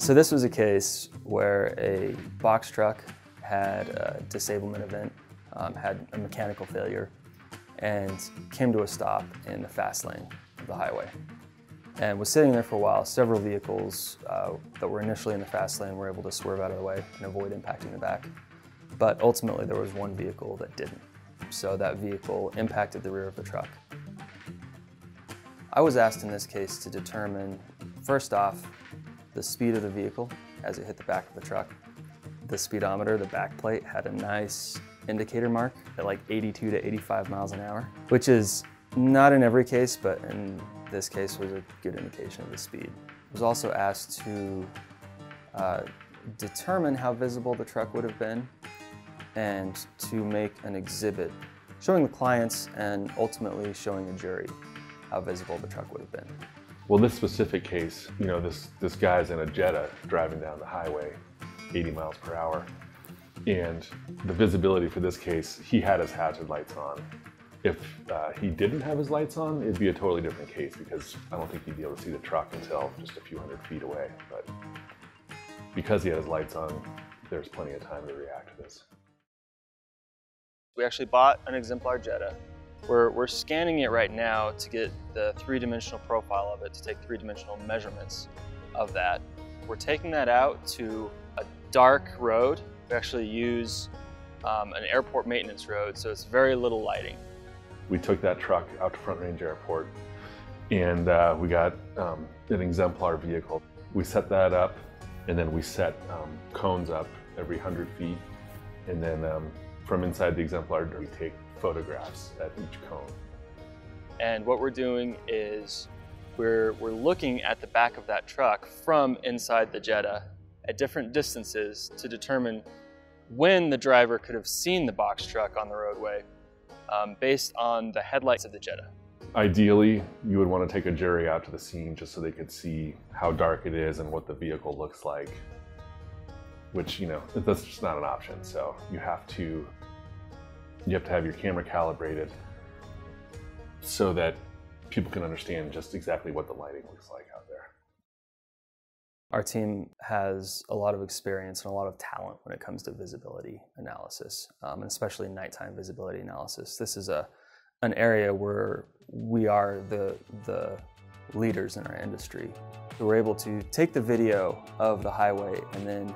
So this was a case where a box truck had a disablement event, had a mechanical failure, and came to a stop in the fast lane of the highway. And was sitting there for a while. Several vehicles that were initially in the fast lane were able to swerve out of the way and avoid impacting the back. But ultimately there was one vehicle that didn't. So that vehicle impacted the rear of the truck. I was asked in this case to determine, first off, the speed of the vehicle as it hit the back of the truck. The speedometer, the back plate, had a nice indicator mark at like 82 to 85 miles an hour, which is not in every case, but in this case was a good indication of the speed. I was also asked to determine how visible the truck would have been and to make an exhibit showing the clients and ultimately showing a jury how visible the truck would have been. Well, this specific case, you know, this guy's in a Jetta driving down the highway, 80 miles per hour. And the visibility for this case, he had his hazard lights on. If he didn't have his lights on, it'd be a totally different case because I don't think he'd be able to see the truck until just a few hundred feet away. But because he had his lights on, there's plenty of time to react to this. We actually bought an exemplar Jetta. We're scanning it right now to get the three-dimensional profile of it, to take three-dimensional measurements of that. We're taking that out to a dark road. We actually use an airport maintenance road, so it's very little lighting. We took that truck out to Front Range Airport and we got an exemplar vehicle. We set that up and then we set cones up every 100 feet. And then from inside the exemplar, we take photographs at each cone. And what we're doing is we're looking at the back of that truck from inside the Jetta at different distances to determine when the driver could have seen the box truck on the roadway based on the headlights of the Jetta. Ideally, you would want to take a jury out to the scene just so they could see how dark it is and what the vehicle looks like, which, you know, that's just not an option. So you have to have your camera calibrated so that people can understand just exactly what the lighting looks like out there. Our team has a lot of experience and a lot of talent when it comes to visibility analysis, and especially nighttime visibility analysis. This is an area where we are the leaders in our industry. So we're able to take the video of the highway and then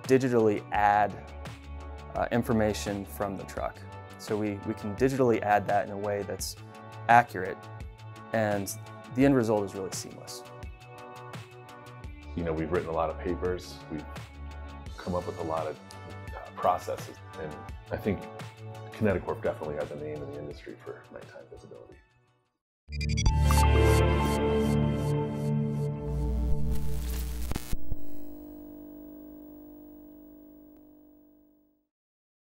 digitally add information from the truck. So we can digitally add that in a way that's accurate, and the end result is really seamless. You know, we've written a lot of papers, we've come up with a lot of processes, and I think Kineticorp definitely has a name in the industry for nighttime visibility.